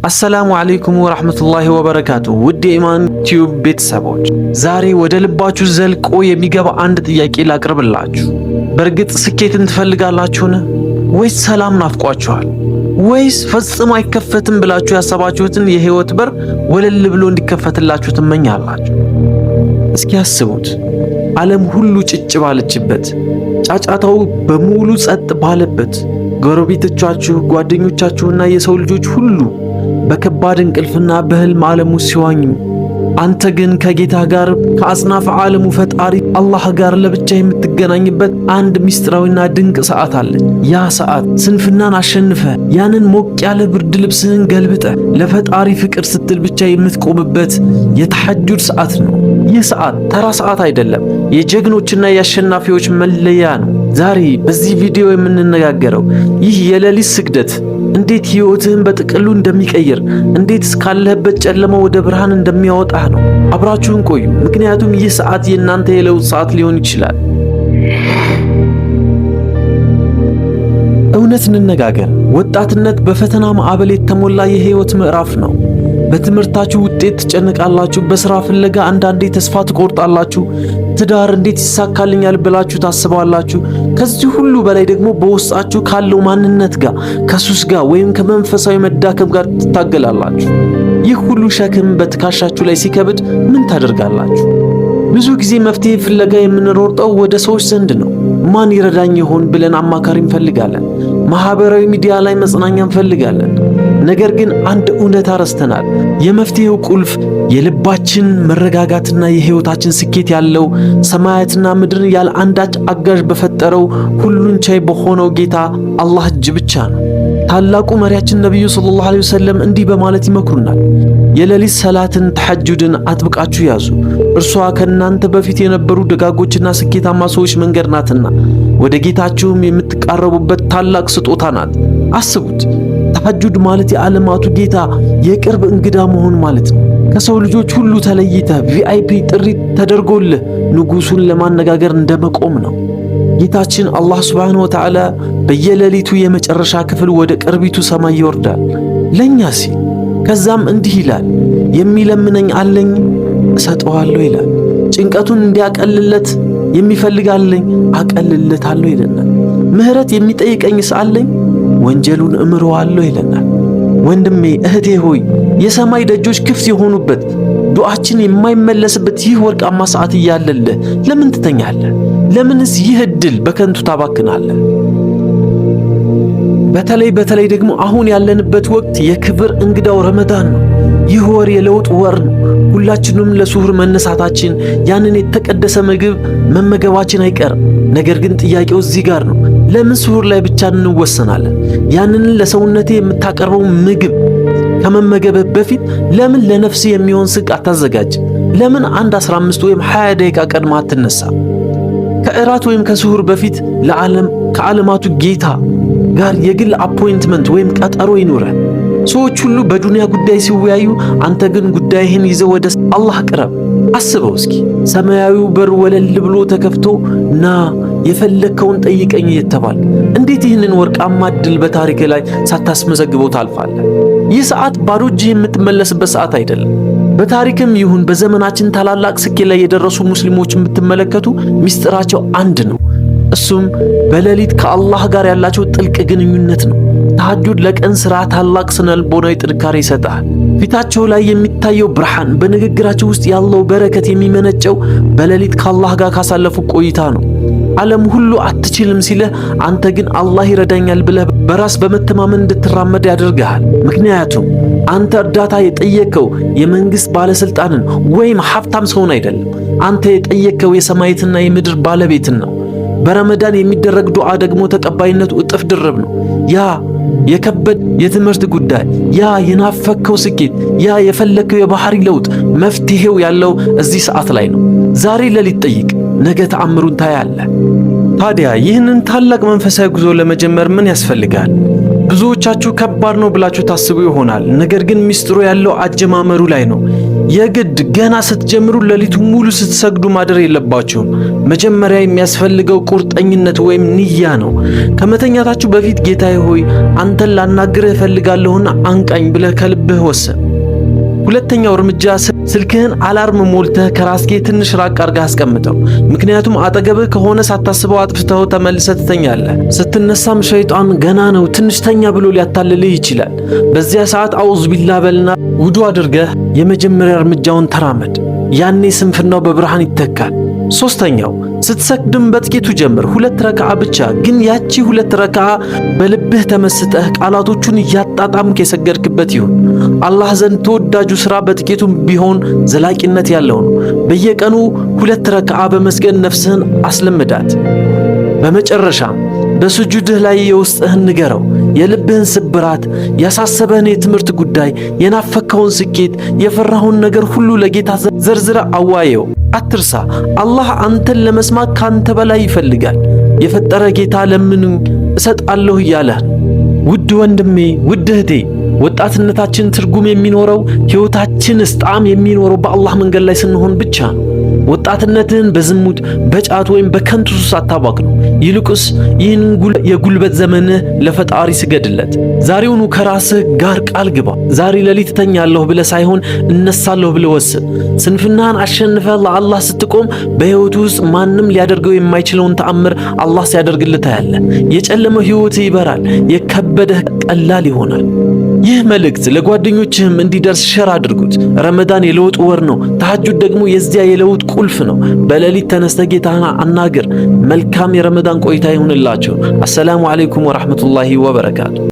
አሰላሙ አለይኩም ወራህመቱላሂ ወበረካቱ። ውድ የኢማን ቲዩብ ቤተሰቦች ዛሬ ወደ ልባችሁ ዘልቆ የሚገባ አንድ ጥያቄ ላቅርብላችሁ። በእርግጥ ስኬትን ትፈልጋላችሁን? ወይስ ሰላም ናፍቋችኋል? ወይስ ፈጽሞ አይከፈትም ብላችሁ ያሰባችሁትን የህይወት በር ወለል ብሎ እንዲከፈትላችሁ ትመኛላችሁ? እስኪ አስቡት። ዓለም ሁሉ ጭጭ ባለችበት፣ ጫጫታው በሙሉ ጸጥ ባለበት፣ ጎረቤቶቻችሁ፣ ጓደኞቻችሁና የሰው ልጆች ሁሉ በከባድ እንቅልፍና በህልም ዓለም ውስጥ ሲዋኙ፣ አንተ ግን ከጌታ ጋር ከአጽናፈ ዓለሙ ፈጣሪ አላህ ጋር ለብቻ የምትገናኝበት አንድ ምስጢራዊና ድንቅ ሰዓት አለ። ያ ሰዓት ስንፍናን አሸንፈ ያንን ሞቅ ያለ ብርድ ልብስህን ገልብጠ ለፈጣሪ ፍቅር ስትል ብቻ የምትቆምበት የተሐጁድ ሰዓት ነው። ይህ ሰዓት ተራ ሰዓት አይደለም፣ የጀግኖችና የአሸናፊዎች መለያ ነው። ዛሬ በዚህ ቪዲዮ የምንነጋገረው ይህ የሌሊት ስግደት እንዴት ህይወትህን በጥቅሉ እንደሚቀይር፣ እንዴት እስካለህበት ጨለማ ወደ ብርሃን እንደሚያወጣህ ነው። አብራችሁን ቆዩ፣ ምክንያቱም ይህ ሰዓት የእናንተ የለውጥ ሰዓት ሊሆን ይችላል። እውነት እንነጋገር፣ ወጣትነት በፈተና ማዕበል የተሞላ የህይወት ምዕራፍ ነው። በትምህርታችሁ ውጤት ትጨነቃላችሁ፣ በሥራ ፍለጋ አንዳንዴ ተስፋ ትቆርጣላችሁ፣ ትዳር እንዴት ይሳካልኛል ብላችሁ ታስባላችሁ። ከዚህ ሁሉ በላይ ደግሞ በውስጣችሁ ካለው ማንነት ጋር፣ ከሱስ ጋር ወይም ከመንፈሳዊ መዳከም ጋር ትታገላላችሁ። ይህ ሁሉ ሸክም በትከሻችሁ ላይ ሲከብድ ምን ታደርጋላችሁ? ብዙ ጊዜ መፍትሄ ፍለጋ የምንሮጠው ወደ ሰዎች ዘንድ ነው። ማን ይረዳኝ ይሆን ብለን አማካሪ እንፈልጋለን። ማህበራዊ ሚዲያ ላይ መጽናኛ እንፈልጋለን። ነገር ግን አንድ እውነት ረስተናል። የመፍትሄው ቁልፍ የልባችን መረጋጋትና የህይወታችን ስኬት ያለው ሰማያትና ምድርን ያለ አንዳች አጋዥ በፈጠረው ሁሉን ቻይ በሆነው ጌታ አላህ እጅ ብቻ ነው። ታላቁ መሪያችን ነብዩ ሰለላሁ ዐለይሂ ወሰለም እንዲህ በማለት ይመክሩናል። የሌሊት ሰላትን ተሐጁድን አጥብቃችሁ ያዙ፣ እርሷ ከእናንተ በፊት የነበሩ ደጋጎችና ስኬታማ ሰዎች መንገድ ናትና ወደ ጌታችሁም የምትቃረቡበት ታላቅ ስጦታ ናት። አስቡት፣ ተሐጁድ ማለት የዓለማቱ ጌታ የቅርብ እንግዳ መሆን ማለት ነው። ከሰው ልጆች ሁሉ ተለይተህ ቪአይፒ ጥሪ ተደርጎልህ ንጉሱን ለማነጋገር እንደመቆም ነው። ጌታችን አላህ ሱብሓነሁ ወተዓላ በየሌሊቱ የመጨረሻ ክፍል ወደ ቅርቢቱ ሰማይ ይወርዳል ለኛ ሲል። ከዛም እንዲህ ይላል፣ የሚለምነኝ አለኝ እሰጠዋለሁ ይላል። ጭንቀቱን እንዲያቀልለት የሚፈልግ አለኝ አቀልለታለሁ ይለናል። ምህረት የሚጠይቀኝስ አለኝ ወንጀሉን እምረዋለሁ ይለናል። ወንድሜ እህቴ ሆይ፣ የሰማይ ደጆች ክፍት የሆኑበት ዱዓችን የማይመለስበት ይህ ወርቃማ ሰዓት እያለልህ ለምን ትተኛለህ? ለምንስ ይህ ዕድል በከንቱ ታባክናለህ? በተለይ ደግሞ አሁን ያለንበት ወቅት የክብር እንግዳው ረመዳን ነው። ይህ ወር የለውጥ ወር ነው። ሁላችንም ለሱሁር መነሳታችን፣ ያንን የተቀደሰ ምግብ መመገባችን አይቀርም። ነገር ግን ጥያቄው እዚህ ጋር ነው። ለምን ሱሁር ላይ ብቻ እንወሰናለን? ያንን ለሰውነቴ የምታቀርበው ምግብ ከመመገብህ በፊት ለምን ለነፍስ የሚሆን ስንቅ አታዘጋጅ? ለምን 15 ወይም 20 ደቂቃ ቀድማ አትነሳ? ከእራት ወይም ከሱሁር በፊት ከዓለማቱ ጌታ ጋር የግል አፖይንትመንት ወይም ቀጠሮ ይኖራል። ሰዎች ሁሉ በዱንያ ጉዳይ ሲወያዩ፣ አንተ ግን ጉዳይህን ይዘህ ወደ አላህ ቅረብ። አስበው እስኪ፣ ሰማያዊው በር ወለል ብሎ ተከፍቶ ና የፈለከውን ጠይቀኝ እየተባለ እንዴት ይህንን ወርቃማ ዕድል በታሪክ ላይ ሳታስመዘግበው ታልፋለህ? ይህ ሰዓት ባዶ እጅህ የምትመለስበት ሰዓት አይደለም። በታሪክም ይሁን በዘመናችን ታላላቅ ስኬት ላይ የደረሱ ሙስሊሞችን ብትመለከቱ ምስጢራቸው አንድ ነው። እሱም በሌሊት ከአላህ ጋር ያላቸው ጥልቅ ግንኙነት ነው። ተሐጁድ ለቀን ሥራ ታላቅ ስነልቦናዊ ጥንካሬ ይሰጣል። ፊታቸው ላይ የሚታየው ብርሃን፣ በንግግራቸው ውስጥ ያለው በረከት የሚመነጨው በሌሊት ከአላህ ጋር ካሳለፉ ቆይታ ነው። ዓለም ሁሉ አትችልም ሲልህ፣ አንተ ግን አላህ ይረዳኛል ብለህ በራስ በመተማመን እንድትራመድ ያደርግሃል። ምክንያቱም አንተ እርዳታ የጠየቀው የመንግስት ባለስልጣንን ወይም ሀብታም ሰውን አይደለም። አንተ የጠየቀው የሰማይትና የምድር ባለቤትን ነው። በረመዳን የሚደረግ ዱዓ ደግሞ ተቀባይነቱ እጥፍ ድርብ ነው። ያ የከበድ የትምህርት ጉዳይ፣ ያ የናፈከው ስኬት፣ ያ የፈለከው የባህሪ ለውጥ መፍትሄው ያለው እዚህ ሰዓት ላይ ነው። ዛሬ ሌሊት ጠይቅ፣ ነገ ተአምሩን ታያለህ። ታዲያ ይህንን ታላቅ መንፈሳዊ ጉዞ ለመጀመር ምን ያስፈልጋል? ብዙዎቻችሁ ከባድ ነው ብላችሁ ታስቡ ይሆናል። ነገር ግን ሚስጥሩ ያለው አጀማመሩ ላይ ነው። የግድ ገና ስትጀምሩ ሌሊቱን ሙሉ ስትሰግዱ ማደር የለባችሁም። መጀመሪያ የሚያስፈልገው ቁርጠኝነት ወይም ንያ ነው። ከመተኛታችሁ በፊት ጌታዬ ሆይ አንተን ላናግርህ እፈልጋለሁና አንቃኝ ብለህ ከልብህ ወሰን። ሁለተኛው እርምጃ ስልክህን አላርም ሞልተህ ከራስጌ ትንሽ ራቅ አድርገህ አስቀምጠው። ምክንያቱም አጠገብህ ከሆነ ሳታስበው አጥፍተው ተመልሰህ ትተኛለህ። ስትነሳም ሸይጣን ገና ነው ትንሽ ተኛ ብሎ ሊያታልልህ ይችላል። በዚያ ሰዓት አውዝ ቢላህ በልና ውዱ አድርገህ የመጀመሪያ እርምጃውን ተራመድ። ያኔ ስንፍናው በብርሃን ይተካል። ሶስተኛው ስትሰግድም በጥቂቱ ጀምር፣ 2 ረክዓ ብቻ። ግን ያቺ 2 ረክዓ በልብህ ተመስጠህ ቃላቶቹን እያጣጣምክ የሰገድክበት ይሁን። አላህ ዘንድ ተወዳጁ ሥራ በጥቂቱም ቢሆን ዘላቂነት ያለው ነው። በየቀኑ 2 ረክዓ በመስገድ ነፍስህን አስለምዳት። በመጨረሻም በስጁድህ ላይ የውስጥህን ንገረው። የልብህን ስብራት፣ ያሳሰበህን የትምህርት ጉዳይ፣ የናፈከውን ስኬት፣ የፈራኸውን ነገር ሁሉ ለጌታ ዘርዝረ አዋየው። አትርሳ፣ አላህ አንተን ለመስማት ካንተ በላይ ይፈልጋል። የፈጠረ ጌታ ለምኑኝ እሰጣለሁ እያለህ። ውድ ወንድሜ፣ ውድ እህቴ፣ ወጣትነታችን ትርጉም የሚኖረው ሕይወታችንስ ጣዕም የሚኖረው በአላህ መንገድ ላይ ስንሆን ብቻ ነው። ወጣትነትህን በዝሙት በጫት ወይም በከንቱ ሱስ አታባክነው። ይልቁስ ይህን የጉልበት ዘመንህ ለፈጣሪ ስገድለት። ዛሬውኑ ከራስህ ጋር ቃል ግባ። ዛሬ ሌሊት እተኛለሁ ብለህ ሳይሆን እነሳለሁ ብለህ ወስን። ስንፍናህን አሸንፈህ ለአላህ ስትቆም በሕይወቱ ውስጥ ማንም ሊያደርገው የማይችለውን ተአምር አላህ ሲያደርግልህ ታያለህ። የጨለመው ሕይወትህ ይበራል፣ የከበደህ ቀላል ይሆናል። ይህ መልእክት ለጓደኞችህም እንዲደርስ ሸር አድርጉት። ረመዳን የለውጥ ወር ነው። ተሐጁድ ደግሞ የዚያ የለውጥ ቁልፍ ነው። በሌሊት ተነስተህ ጌታህን አናግር። መልካም የረመዳን ቆይታ ይሁንላችሁ። አሰላሙ አለይኩም ወራህመቱላሂ ወበረካቱ።